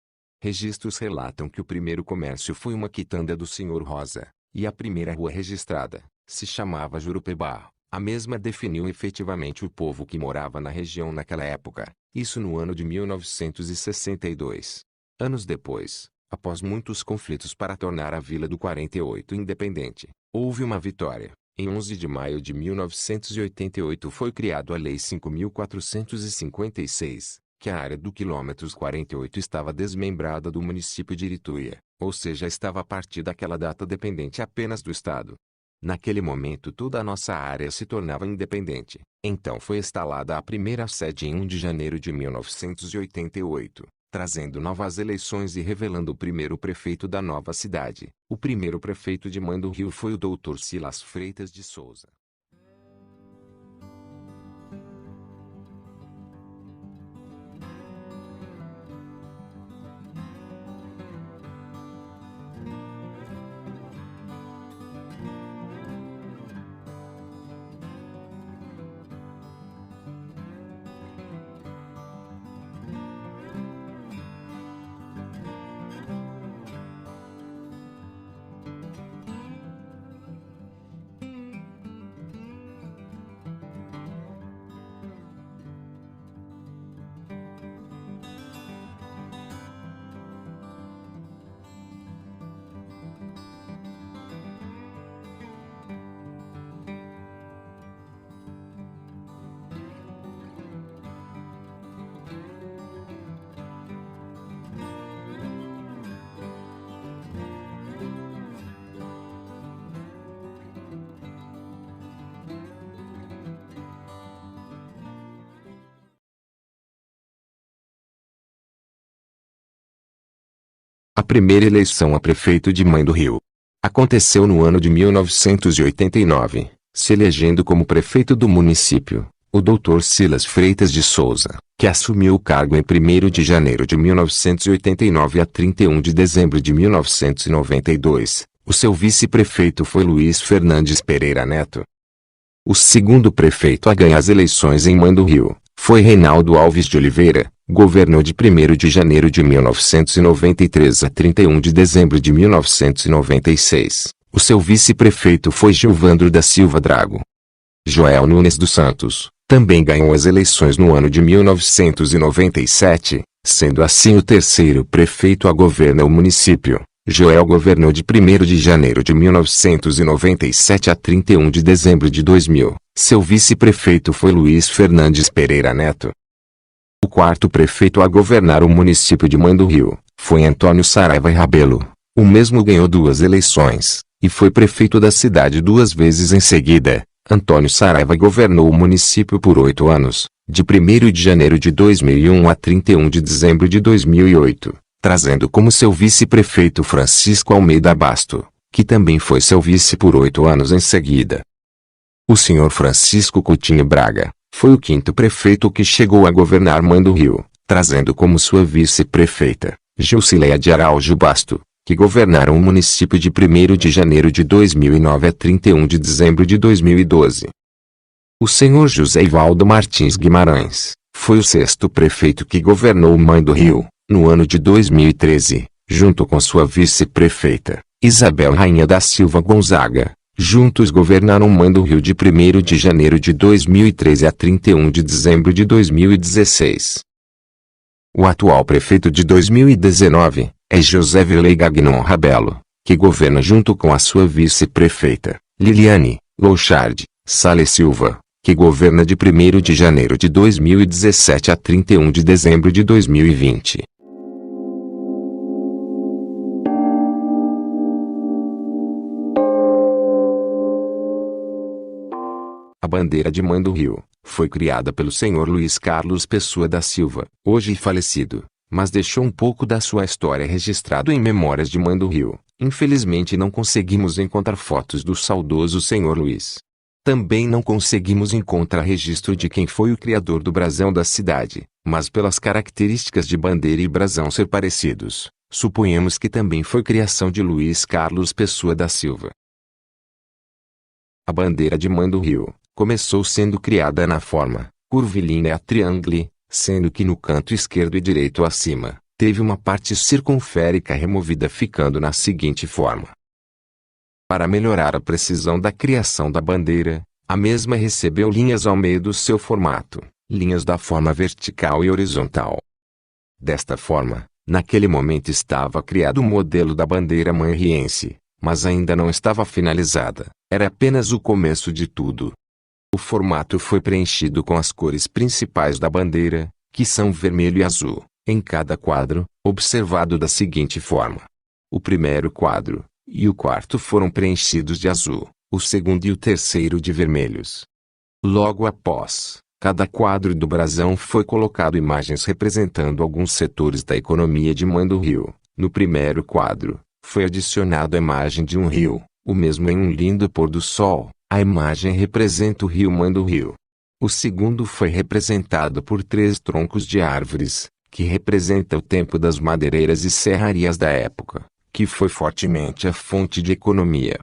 [SPEAKER 5] Registros relatam que o primeiro comércio foi uma quitanda do Sr. Rosa, e a primeira rua registrada se chamava Jurupebá. A mesma definiu efetivamente o povo que morava na região naquela época, isso no ano de 1962. Anos depois, após muitos conflitos para tornar a vila do 48 independente, houve uma vitória. Em 11 de maio de 1988 foi criado a Lei 5.456, que a área do quilômetro 48 estava desmembrada do município de Irituí, ou seja, estava a partir daquela data dependente apenas do Estado. Naquele momento toda a nossa área se tornava independente. Então foi instalada a primeira sede em 1 de janeiro de 1988. Trazendo novas eleições e revelando o primeiro prefeito da nova cidade. O primeiro prefeito de Mandu-Rio foi o Dr. Silas Freitas de Souza. A primeira eleição a prefeito de Mandu-Rio aconteceu no ano de 1989, se elegendo como prefeito do município o Dr. Silas Freitas de Souza, que assumiu o cargo em 1º de janeiro de 1989 a 31 de dezembro de 1992. O seu vice-prefeito foi Luiz Fernandes Pereira Neto. O segundo prefeito a ganhar as eleições em Mandu-Rio foi Reinaldo Alves de Oliveira. Governou de 1º de janeiro de 1993 a 31 de dezembro de 1996. O seu vice-prefeito foi Gilvandro da Silva Drago. Joel Nunes dos Santos também ganhou as eleições no ano de 1997, sendo assim o terceiro prefeito a governar o município. Joel governou de 1º de janeiro de 1997 a 31 de dezembro de 2000. Seu vice-prefeito foi Luiz Fernandes Pereira Neto. O quarto prefeito a governar o município de Mandu-Rio foi Antônio Saraiva Rabelo. O mesmo ganhou 2 eleições, e foi prefeito da cidade 2 vezes em seguida. Antônio Saraiva governou o município por 8 anos, de 1º de janeiro de 2001 a 31 de dezembro de 2008, trazendo como seu vice-prefeito Francisco Almeida Basto, que também foi seu vice por 8 anos em seguida. O senhor Francisco Coutinho Braga foi o 5º prefeito que chegou a governar Mandu-Rio, trazendo como sua vice-prefeita Gilcileia de Araújo Basto, que governaram o município de 1º de janeiro de 2009 a 31 de dezembro de 2012. O senhor José Ivaldo Martins Guimarães foi o 6º prefeito que governou Mandu-Rio, no ano de 2013, junto com sua vice-prefeita Isabel Rainha da Silva Gonzaga. Juntos governaram Mandu-Rio de 1º de janeiro de 2013 a 31 de dezembro de 2016. O atual prefeito de 2019 é José Vilei Gagnon Rabelo, que governa junto com a sua vice-prefeita, Liliane Louchard Salles Silva, que governa de 1º de janeiro de 2017 a 31 de dezembro de 2020. A bandeira de Mãe do Rio foi criada pelo senhor Luiz Carlos Pessoa da Silva, hoje falecido, mas deixou um pouco da sua história registrado em Memórias de Mãe do Rio. Infelizmente não conseguimos encontrar fotos do saudoso senhor Luiz. Também não conseguimos encontrar registro de quem foi o criador do brasão da cidade, mas pelas características de bandeira e brasão ser parecidos, suponhamos que também foi criação de Luiz Carlos Pessoa da Silva. A bandeira de Mãe do Rio começou sendo criada na forma curvilínea triângulo, sendo que no canto esquerdo e direito acima, teve uma parte circunférica removida ficando na seguinte forma. Para melhorar a precisão da criação da bandeira, a mesma recebeu linhas ao meio do seu formato, linhas da forma vertical e horizontal. Desta forma, naquele momento estava criado o modelo da bandeira mãe-riense, mas ainda não estava finalizada, era apenas o começo de tudo. O formato foi preenchido com as cores principais da bandeira, que são vermelho e azul, em cada quadro, observado da seguinte forma. O primeiro quadro e o quarto foram preenchidos de azul, o segundo e o terceiro de vermelhos. Logo após, cada quadro do brasão foi colocado imagens representando alguns setores da economia de Mãe do Rio. No primeiro quadro, foi adicionado a imagem de um rio, o mesmo em um lindo pôr do sol. A imagem representa o rio Mãe do Rio. O segundo foi representado por 3 troncos de árvores, que representa o tempo das madeireiras e serrarias da época, que foi fortemente a fonte de economia.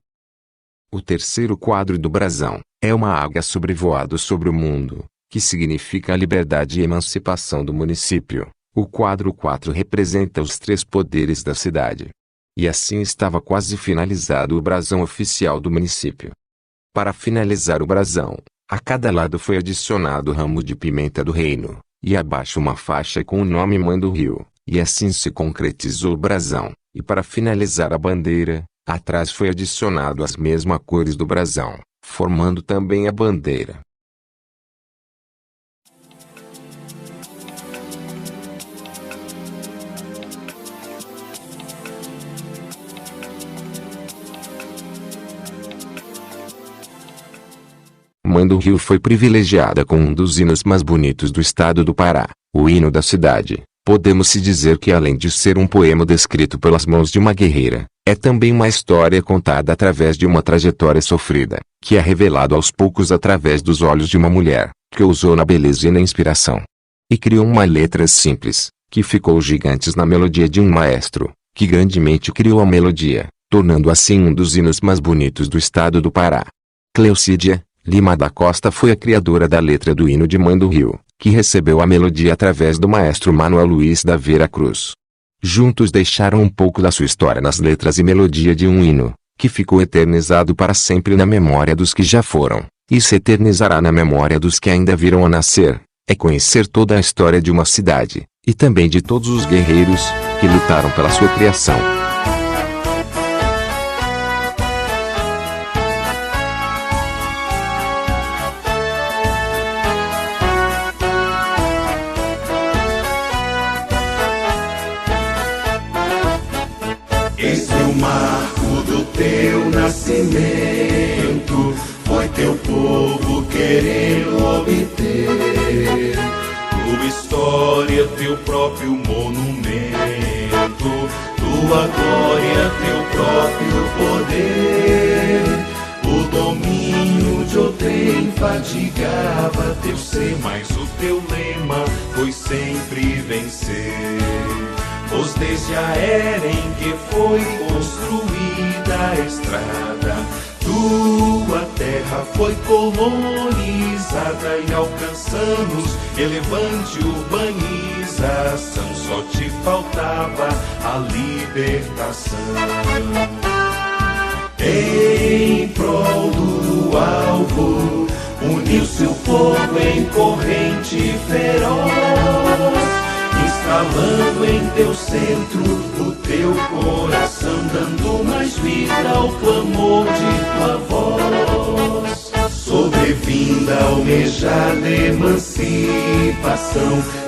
[SPEAKER 5] O terceiro quadro do brasão é uma águia sobrevoando sobre o mundo, que significa a liberdade e emancipação do município. O quadro 4 representa os 3 poderes da cidade. E assim estava quase finalizado o brasão oficial do município. Para finalizar o brasão, a cada lado foi adicionado ramo de pimenta do reino, e abaixo uma faixa com o nome Mãe do Rio, e assim se concretizou o brasão. E para finalizar a bandeira, atrás foi adicionado as mesmas cores do brasão, formando também a bandeira. Mãe do Rio foi privilegiada com um dos hinos mais bonitos do estado do Pará, o hino da cidade. Podemos-se dizer que além de ser um poema descrito pelas mãos de uma guerreira, é também uma história contada através de uma trajetória sofrida, que é revelado aos poucos através dos olhos de uma mulher, que ousou na beleza e na inspiração. E criou uma letra simples, que ficou gigantes na melodia de um maestro, que grandemente criou a melodia, tornando assim um dos hinos mais bonitos do estado do Pará. Cleocídia Lima da Costa foi a criadora da letra do hino de Mãe do Rio, que recebeu a melodia através do maestro Manuel Luiz da Vera Cruz. Juntos deixaram um pouco da sua história nas letras e melodia de um hino, que ficou eternizado para sempre na memória dos que já foram, e se eternizará na memória dos que ainda virão a nascer. É conhecer toda a história de uma cidade, e também de todos os guerreiros, que lutaram pela sua criação.
[SPEAKER 8] Esse é o marco do teu nascimento, foi teu povo querendo obter. Tua história, teu próprio monumento, tua glória, teu próprio poder. O domínio de outrem fadigava teu ser, mas o teu lema foi sempre vencer. Pois desde a era em que foi construída a estrada, tua terra foi colonizada e alcançamos elevante urbanização. Só te faltava a libertação. Em prol do alvo, uniu-se o povo em corrente feroz, instalando em teu centro o teu coração, dando uma mais vibra o clamor de tua voz. Sobrevinda almejada emancipação,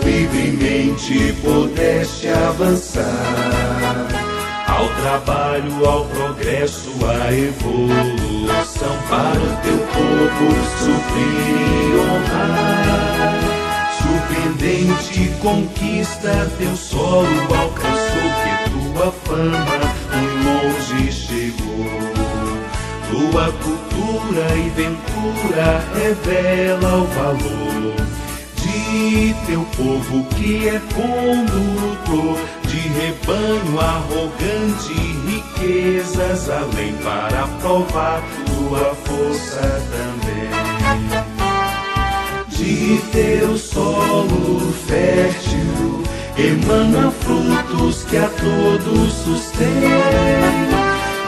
[SPEAKER 8] livremente pudeste avançar. Ao trabalho, ao progresso, à evolução, para o teu povo suprir e honrar. Surpreendente conquista teu solo alcançou, que tua fama muito longe chegou. Tua cultura e ventura revela o valor de teu povo, que é condutor de rebanho arrogante, riquezas além, para provar tua força também. De teu solo fértil emana frutos que a todos sustém,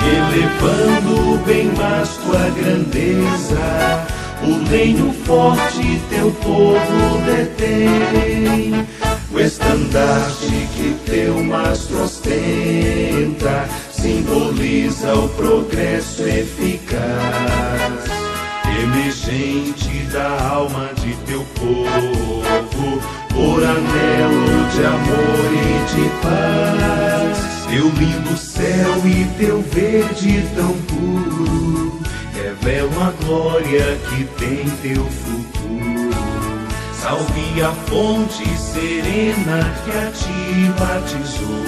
[SPEAKER 8] elevando bem mais tua grandeza. O lenho forte teu povo detém, o estandarte que teu mastro ostenta simboliza o progresso eficaz, emergente da alma de teu povo, por anelo de amor e de paz. Teu lindo céu e teu verde tão puro revelam a glória que tem teu futuro. Salve a fonte serena que a ti batizou,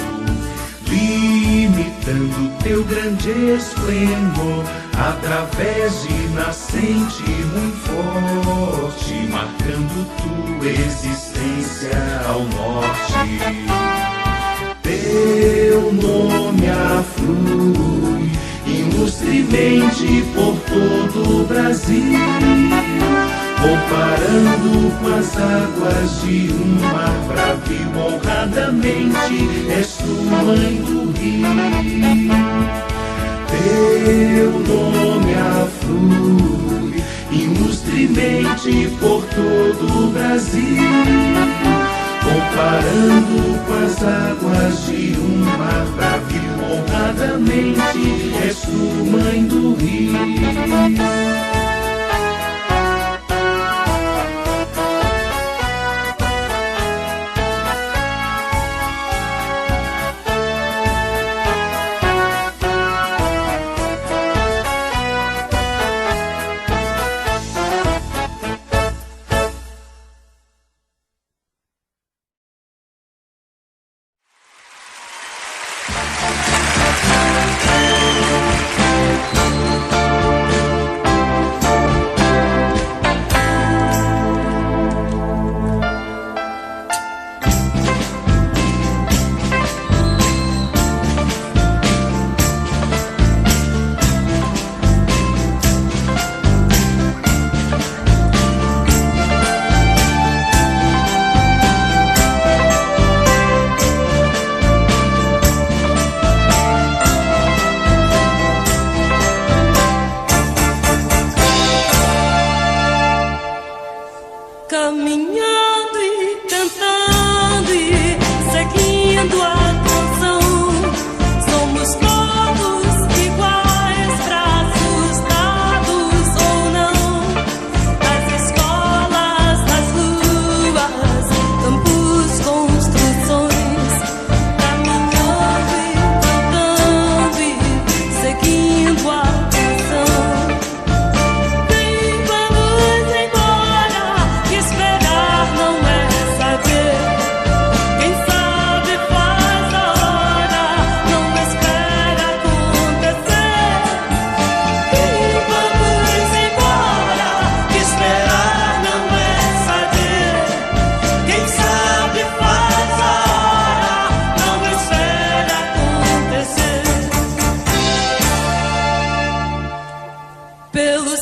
[SPEAKER 8] limitando teu grande esplendor através de nascente muito forte, marcando tua existência ao norte. Teu nome aflui ilustremente por todo o Brasil, comparando com as águas de um mar bravio. Honradamente és tu, mãe do rio. Teu nome aflui ilustremente por todo o Brasil, comparando com as águas de um mar bravio. Honradamente és tu, mãe do rio.
[SPEAKER 9] Caminhando e cantando e seguindo a canção, somos todos iguais, braços dados ou não. Nas escolas, nas ruas, campos, construções, caminhando e cantando e seguindo a canção. Pelo